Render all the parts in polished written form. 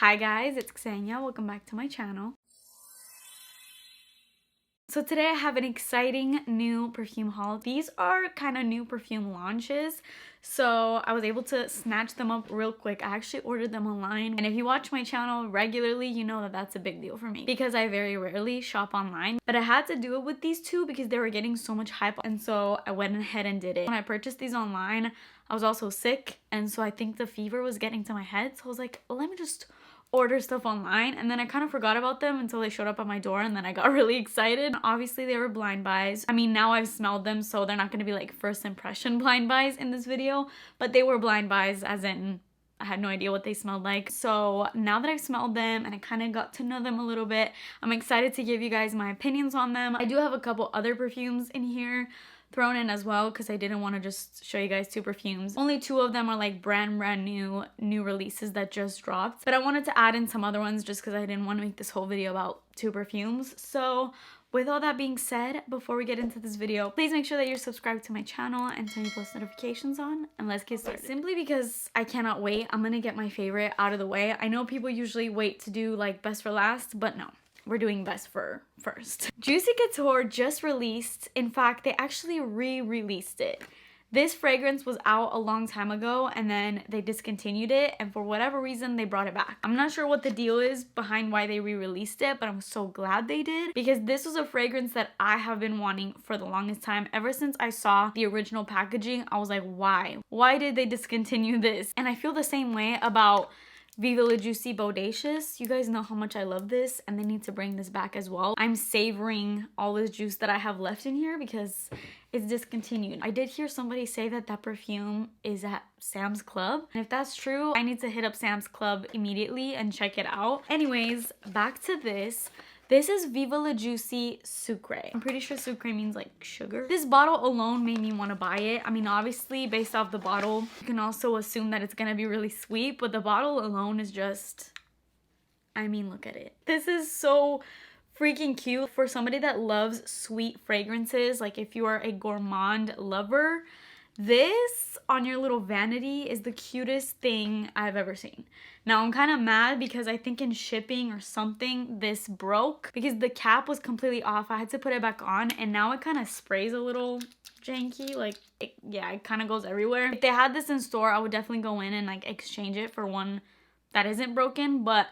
Hi guys, it's Ksenia. Welcome back to my channel. So today I have an exciting new perfume haul. These are kind of new perfume launches, so I was able to snatch them up real quick. I actually ordered them online, and if you watch my channel regularly, you know that that's a big deal for me because I very rarely shop online. But I had to do it with these two because they were getting so much hype, and so I went ahead and did it. When I purchased these online, I was also sick, and so I think the fever was getting to my head, so I was like, let me just order stuff online, and then I kind of forgot about them until they showed up at my door, and then I got really excited. Obviously they were blind buys. I mean, now I've smelled them, so they're not going to be like first impression blind buys in this video, but they were blind buys as in I had no idea what they smelled like. So now that I've smelled them and I kind of got to know them a little bit, I'm excited to give you guys my opinions on them. I do have a couple other perfumes in here thrown in as well because I didn't want to just show you guys two perfumes. Only two of them are like brand new releases that just dropped, but I wanted to add in some other ones just because I didn't want to make this whole video about two perfumes. So with all that being said, before we get into this video, please make sure that you're subscribed to my channel and turn your post notifications on, and let's get started. Simply because I cannot wait, I'm gonna get my favorite out of the way. I know people usually wait to do like best for last, but no. We're doing best for first. Juicy Couture just released, in fact, they actually re-released it. This fragrance was out a long time ago and then they discontinued it, and for whatever reason they brought it back. I'm not sure what the deal is behind why they re-released it, but I'm so glad they did because this was a fragrance that I have been wanting for the longest time. Ever since I saw the original packaging, I was like, why? Why did they discontinue this? And I feel the same way about Viva La Juicy Bodacious. You guys know how much I love this, and they need to bring this back as well. I'm savoring all this juice that I have left in here because it's discontinued. I did hear somebody say that that perfume is at Sam's Club, and if that's true, I need to hit up Sam's Club immediately and check it out. Anyways, back to this. This is Viva La Juicy Sucré. I'm pretty sure Sucré means like sugar. This bottle alone made me want to buy it. I mean, obviously based off the bottle, you can also assume that it's gonna be really sweet, but the bottle alone is just, I mean, look at it. This is so freaking cute for somebody that loves sweet fragrances. Like if you are a gourmand lover, this on your little vanity is the cutest thing I've ever seen. Now I'm kind of mad because I think in shipping or something this broke because the cap was completely off. I had to put it back on, and now it kind of sprays a little janky. Like it kind of goes everywhere. If they had this in store, I would definitely go in and like exchange it for one that isn't broken, but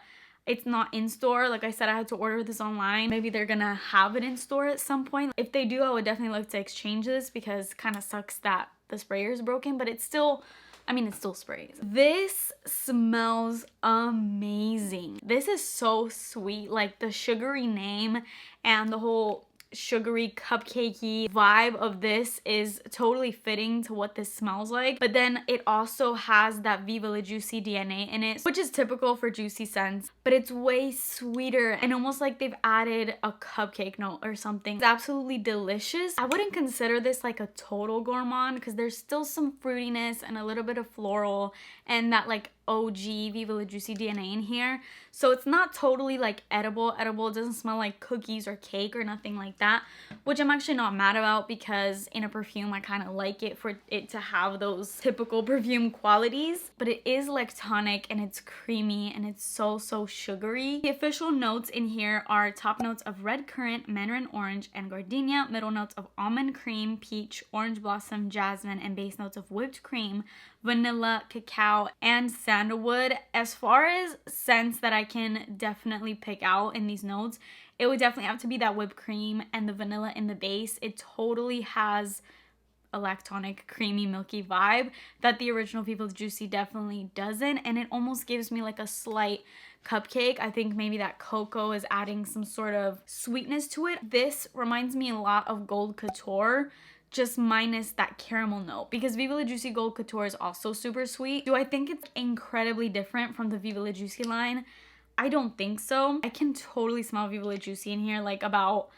it's not in store. Like I said, I had to order this online. Maybe they're gonna have it in store at some point. If they do, I would definitely like to exchange this because it kind of sucks that the sprayer is broken, but it's still, I mean, it still sprays. This smells amazing. This is so sweet. Like the sugary name and the whole sugary cupcakey vibe of this is totally fitting to what this smells like, but then it also has that Viva La Juicy DNA in it, which is typical for juicy scents, but it's way sweeter and almost like they've added a cupcake note or something. It's absolutely delicious. I wouldn't consider this like a total gourmand because there's still some fruitiness and a little bit of floral and that like OG Viva La Juicy DNA in here, so it's not totally like edible. It doesn't smell like cookies or cake or nothing like that, which I'm actually not mad about because in a perfume I kind of like it for it to have those typical perfume qualities. But it is lactonic and it's creamy and it's so sugary. The official notes in here are top notes of red currant, mandarin orange, and gardenia, middle notes of almond cream, peach, orange blossom, jasmine, and base notes of whipped cream, vanilla, cacao, and sandalwood. As far as scents that I can definitely pick out in these notes, it would definitely have to be that whipped cream and the vanilla in the base. It totally has a lactonic, creamy, milky vibe that the original Viva La Juicy definitely doesn't, and it almost gives me like a slight cupcake. I think maybe that cocoa is adding some sort of sweetness to it. This reminds me a lot of Gold Couture, just minus that caramel note, because Viva La Juicy Gold Couture is also super sweet. Do I think it's incredibly different from the Viva La Juicy line? I don't think so. I can totally smell Viva La Juicy in here, like about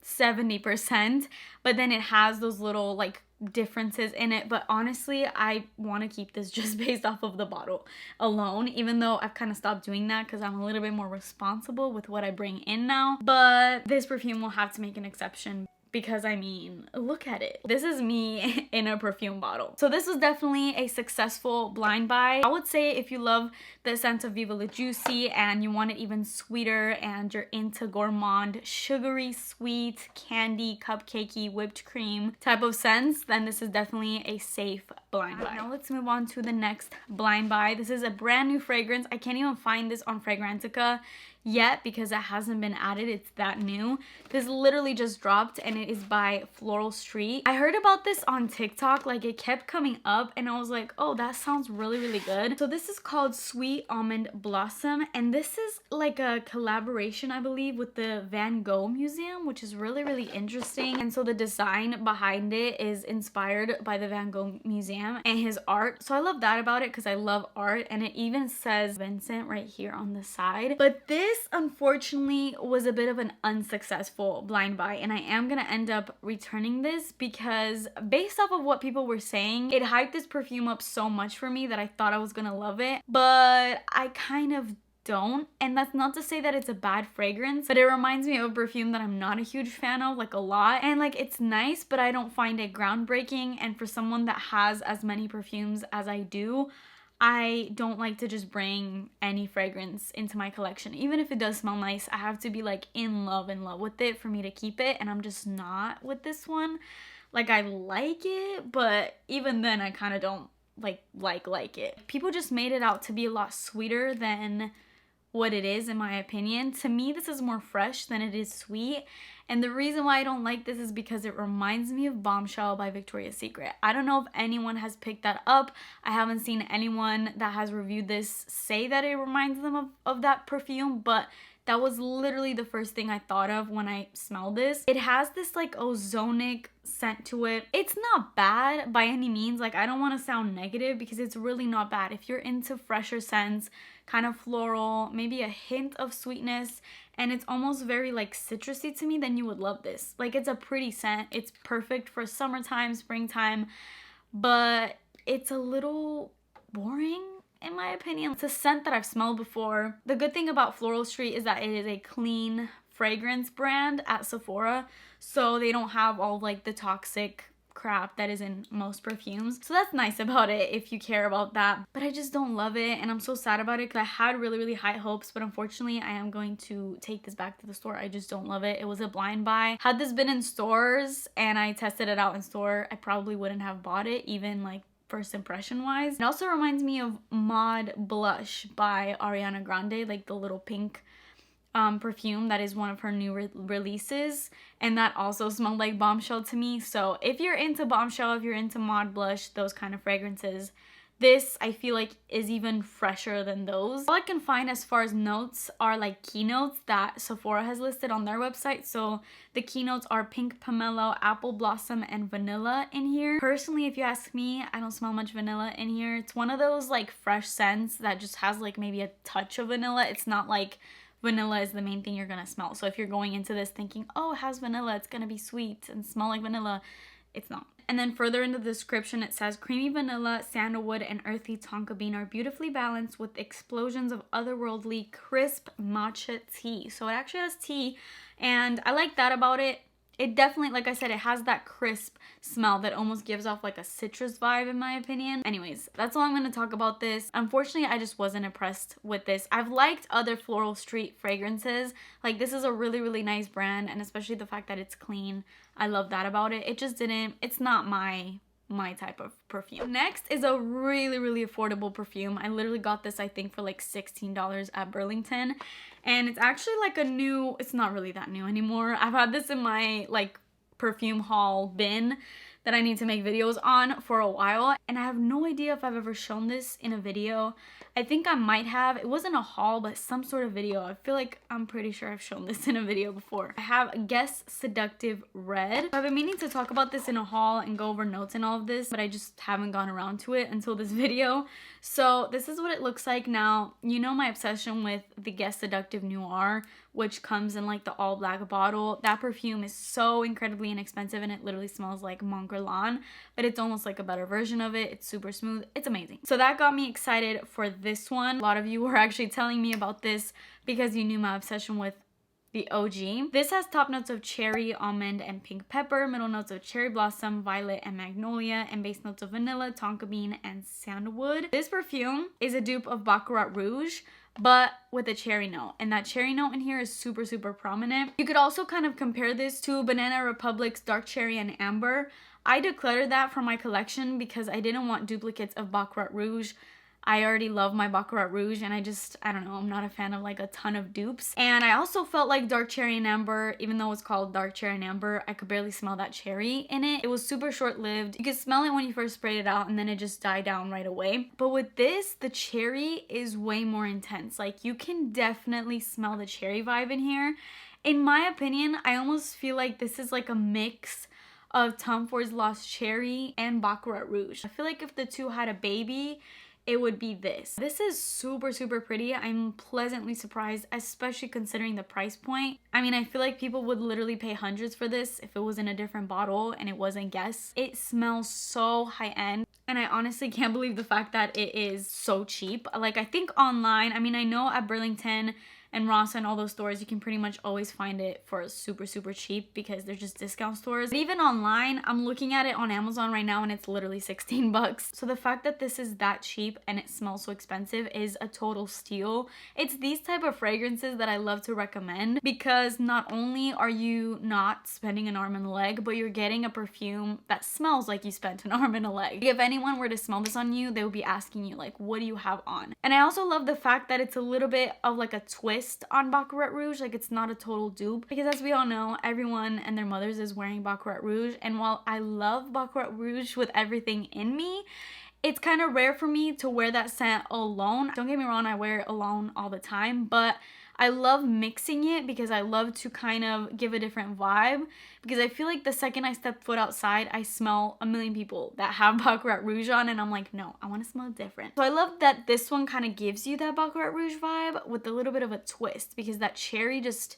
70%, but then it has those little like differences in it. But honestly, I want to keep this just based off of the bottle alone, even though I've kind of stopped doing that because I'm a little bit more responsible with what I bring in now. But this perfume will have to make an exception because I mean, look at it. This is me in a perfume bottle. So this was definitely a successful blind buy. I would say if you love the scent of Viva La Juicy and you want it even sweeter and you're into gourmand, sugary, sweet, candy, cupcakey, whipped cream type of scents, then this is definitely a safe blind buy. Now let's move on to the next blind buy. This is a brand new fragrance. I can't even find this on Fragrantica yet because it hasn't been added. It's that new. This literally just dropped and it is by Floral Street. I heard about this on TikTok, like it kept coming up and I was like, oh, that sounds really, really good. So this is called Sweet Almond Blossom and this is like a collaboration, I believe, with the Van Gogh Museum, which is really, really interesting. And so the design behind it is inspired by the Van Gogh Museum and his art. So I love that about it because I love art, and it even says Vincent right here on the side. But this unfortunately was a bit of an unsuccessful blind buy, and I am gonna end up returning this because based off of what people were saying, it hyped this perfume up so much for me that I thought I was gonna love it, but I kind of don't. And that's not to say that it's a bad fragrance, but it reminds me of a perfume that I'm not a huge fan of, like a lot. And like it's nice, but I don't find it groundbreaking. And for someone that has as many perfumes as I do, I don't like to just bring any fragrance into my collection. Even if it does smell nice, I have to be like in love with it for me to keep it, and I'm just not with this one. Like I like it, but even then I kind of don't like it. People just made it out to be a lot sweeter than what it is, in my opinion. To me, this is more fresh than it is sweet. And the reason why I don't like this is because it reminds me of Bombshell by Victoria's Secret. I don't know if anyone has picked that up. I haven't seen anyone that has reviewed this say that it reminds them of that perfume, but that was literally the first thing I thought of when I smelled this. It has this like ozonic scent to it. It's not bad by any means. Like I don't want to sound negative because it's really not bad. If you're into fresher scents, kind of floral, maybe a hint of sweetness, and it's almost very like citrusy to me, then you would love this. Like it's a pretty scent. It's perfect for summertime, springtime, but it's a little boring in my opinion. It's a scent that I've smelled before. The good thing about Floral Street is that it is a clean fragrance brand at Sephora, so they don't have all like the toxic crap that is in most perfumes. So that's nice about it if you care about that. But I just don't love it, and I'm so sad about it because I had really, really high hopes, but unfortunately I am going to take this back to the store. I just don't love it. It was a blind buy. Had this been in stores and I tested it out in store, I probably wouldn't have bought it, even like first impression wise. It also reminds me of Maud Blush by Ariana Grande, like the little pink perfume that is one of her new releases, and that also smelled like Bombshell to me. So if you're into Bombshell, if you're into Maud Blush, those kind of fragrances, this I feel like is even fresher than those. All I can find as far as notes are like keynotes that Sephora has listed on their website. So the keynotes are pink pomelo, apple blossom, and vanilla in here. Personally, if you ask me, I don't smell much vanilla in here. It's one of those like fresh scents that just has like maybe a touch of vanilla. It's not like vanilla is the main thing you're gonna smell. So if you're going into this thinking, oh, it has vanilla, it's gonna be sweet and smell like vanilla, it's not. And then further in the description, it says creamy vanilla, sandalwood, and earthy tonka bean are beautifully balanced with explosions of otherworldly crisp matcha tea. So it actually has tea, and I like that about it. It definitely, like I said, it has that crisp smell that almost gives off like a citrus vibe in my opinion. Anyways, that's all I'm going to talk about this. Unfortunately, I just wasn't impressed with this. I've liked other Floral Street fragrances. Like this is a really, really nice brand, and especially the fact that it's clean. I love that about it. It just didn't, it's not my type of perfume. Next is a really, really affordable perfume. I literally got this I think for like $16 at Burlington, and it's actually like a new, it's not really that new anymore. I've had this in my like perfume haul bin that I need to make videos on for a while, and I have no idea if I've ever shown this in a video. I think I might have. It wasn't a haul, but some sort of video. I feel like I'm pretty sure I've shown this in a video before. I have Guess Seductive Red. I've been meaning to talk about this in a haul and go over notes and all of this, but I just haven't gone around to it until this video. So this is what it looks like now. You know my obsession with the Guess Seductive Noir, which comes in like the all black bottle. That perfume is so incredibly inexpensive, and it literally smells like Mont Guerlain, but it's almost like a better version of it. It's super smooth. It's amazing. So that got me excited for this one. A lot of you were actually telling me about this because you knew my obsession with the OG. This has top notes of cherry, almond, and pink pepper, middle notes of cherry blossom, violet, and magnolia, and base notes of vanilla, tonka bean, and sandalwood. This perfume is a dupe of Baccarat Rouge, but with a cherry note, and that cherry note in here is super, super prominent. You could also kind of compare this to Banana Republic's Dark Cherry and Amber. I decluttered that from my collection because I didn't want duplicates of Baccarat Rouge. I already love my Baccarat Rouge, and I don't know, I'm not a fan of like a ton of dupes. And I also felt like Dark Cherry and Amber, even though it's called Dark Cherry and Amber, I could barely smell that cherry in it. It was super short-lived. You could smell it when you first sprayed it out, and then it just died down right away. But with this, the cherry is way more intense. Like, you can definitely smell the cherry vibe in here. In my opinion, I almost feel like this is like a mix of Tom Ford's Lost Cherry and Baccarat Rouge. I feel like if the two had a baby, it would be this. This is super, super pretty. I'm pleasantly surprised, especially considering the price point. I mean, I feel like people would literally pay hundreds for this if it was in a different bottle and it wasn't Guess. It smells so high-end, and I honestly can't believe the fact that it is so cheap. Like, I think online, I mean, I know at Burlington and Ross and all those stores, you can pretty much always find it for super, super cheap because they're just discount stores. But even online, I'm looking at it on Amazon right now and it's literally 16 bucks. So the fact that this is that cheap and it smells so expensive is a total steal. It's these type of fragrances that I love to recommend because not only are you not spending an arm and a leg, but you're getting a perfume that smells like you spent an arm and a leg. If anyone were to smell this on you, they would be asking you like, what do you have on? And I also love the fact that it's a little bit of like a twist on Baccarat Rouge. Like, it's not a total dupe because, as we all know, everyone and their mothers is wearing Baccarat Rouge, and while I love Baccarat Rouge with everything in me, it's kind of rare for me to wear that scent alone. Don't get me wrong, I wear it alone all the time, but I love mixing it because I love to kind of give a different vibe, because I feel like the second I step foot outside, I smell a million people that have Baccarat Rouge on, and I'm like, no, I want to smell different. So I love that this one kind of gives you that Baccarat Rouge vibe with a little bit of a twist, because that cherry just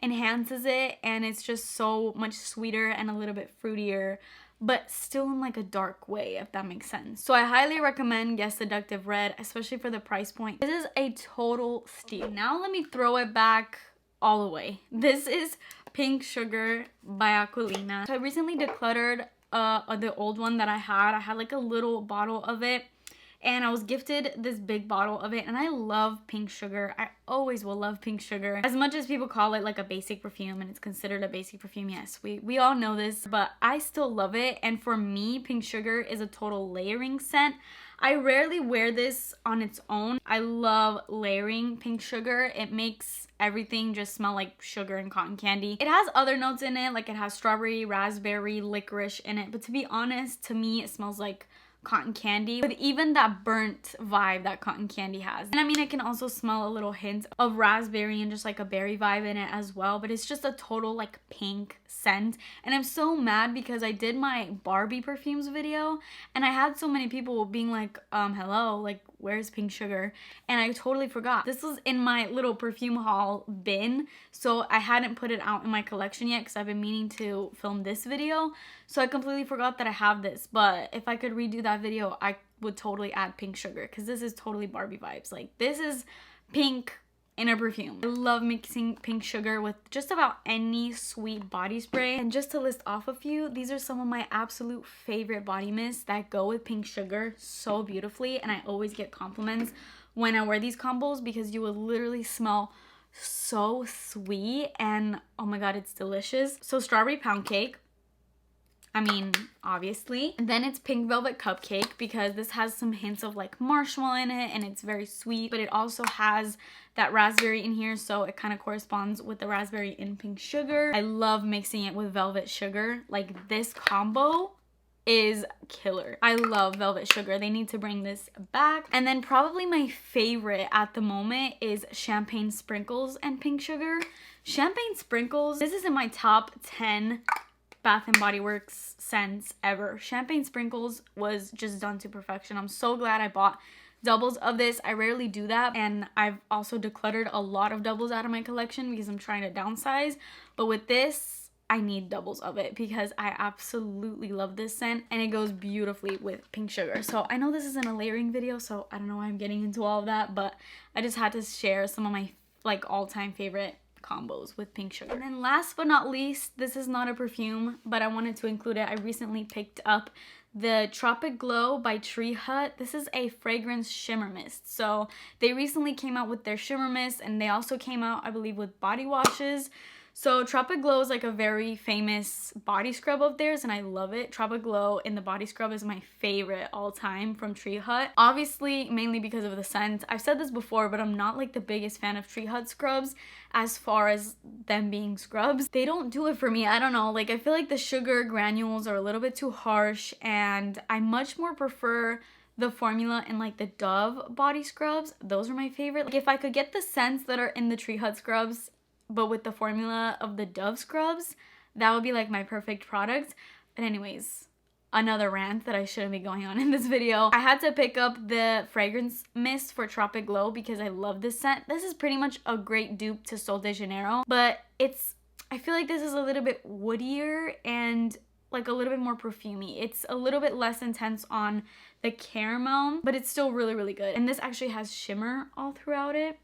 enhances it, and it's just so much sweeter and a little bit fruitier, but still in like a dark way, if that makes sense. So I highly recommend Guess Seductive Red, especially for the price point. This is a total steal. Now let me throw it back all the way. This is Pink Sugar by Aquolina. So I recently decluttered the old one that I had. I had like a little bottle of it, and I was gifted this big bottle of it, and I love Pink Sugar. I always will love Pink Sugar. As much as people call it like a basic perfume, and it's considered a basic perfume, yes, we all know this, but I still love it. And for me, Pink Sugar is a total layering scent. I rarely wear this on its own. I love layering Pink Sugar. It makes everything just smell like sugar and cotton candy. It has other notes in it, like it has strawberry, raspberry, licorice in it, but to be honest, to me, it smells like cotton candy with even that burnt vibe that cotton candy has. And I mean, I can also smell a little hint of raspberry and just like a berry vibe in it as well, but it's just a total like pink scent. And I'm so mad because I did my Barbie perfumes video and I had so many people being like, hello, like, where's Pink Sugar? And I totally forgot. This was in my little perfume haul bin, so I hadn't put it out in my collection yet because I've been meaning to film this video. So I completely forgot that I have this, but if I could redo that video, I would totally add Pink Sugar because this is totally Barbie vibes. Like, this is pink in a perfume. I love mixing Pink Sugar with just about any sweet body spray. And just to list off a few, these are some of my absolute favorite body mists that go with Pink Sugar so beautifully, and I always get compliments when I wear these combos because you will literally smell so sweet, and oh my god, it's delicious. So Strawberry Pound Cake, I mean, obviously. And then it's Pink Velvet Cupcake because this has some hints of like marshmallow in it and it's very sweet, but it also has that raspberry in here, so it kind of corresponds with the raspberry in Pink Sugar. I love mixing it with Velvet Sugar. Like, this combo is killer. I love Velvet Sugar. They need to bring this back. And then probably my favorite at the moment is Champagne Sprinkles and Pink Sugar. Champagne Sprinkles, this is in my top 10 Bath & Body Works scents ever. Champagne Sprinkles was just done to perfection. I'm so glad I bought doubles of this. I rarely do that, and I've also decluttered a lot of doubles out of my collection because I'm trying to downsize. But with this, I need doubles of it because I absolutely love this scent, and it goes beautifully with Pink Sugar. So I know this isn't a layering video, so I don't know why I'm getting into all of that, but I just had to share some of my like all-time favorite combos with pink sugar. And then last but not least, this is not a perfume, but I wanted to include it. I recently picked up the Tropic Glow by Tree Hut. This is a fragrance shimmer mist. So they recently came out with their shimmer mist, and they also came out, I believe, with body washes. So Tropic Glow is like a very famous body scrub of theirs, and I love it. Tropic Glow in the body scrub is my favorite all time from Tree Hut. Obviously, mainly because of the scent. I've said this before, but I'm not like the biggest fan of Tree Hut scrubs as far as them being scrubs. They don't do it for me. I don't know. Like, I feel like the sugar granules are a little bit too harsh, and I much more prefer the formula in like the Dove body scrubs. Those are my favorite. Like, if I could get the scents that are in the Tree Hut scrubs but with the formula of the Dove scrubs, that would be like my perfect product. But anyways, another rant that I shouldn't be going on in this video. I had to pick up the fragrance mist for Tropic Glow because I love this scent. This is pretty much a great dupe to Sol de Janeiro, but I feel like this is a little bit woodier and like a little bit more perfumey. It's a little bit less intense on the caramel, but it's still really, really good. And this actually has shimmer all throughout it.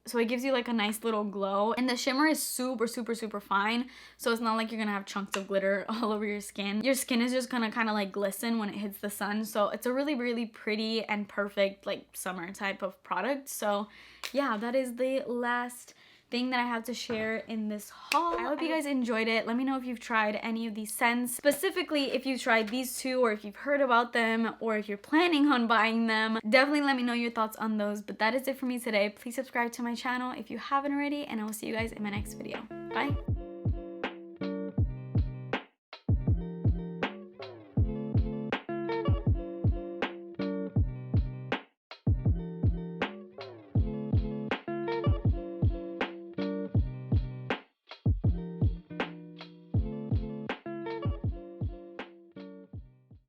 So it gives you like a nice little glow, and the shimmer is super, super, super fine. So it's not like you're gonna have chunks of glitter all over your skin. Your skin is just gonna kind of like glisten when it hits the sun. So it's a really, really pretty and perfect like summer type of product. So yeah, that is the last thing that I have to share in this haul. I hope you guys enjoyed it. Let me know if you've tried any of these scents. Specifically, if you've tried these two, or if you've heard about them, or if you're planning on buying them. Definitely let me know your thoughts on those. But that is it for me today. Please subscribe to my channel if you haven't already, and I will see you guys in my next video. Bye!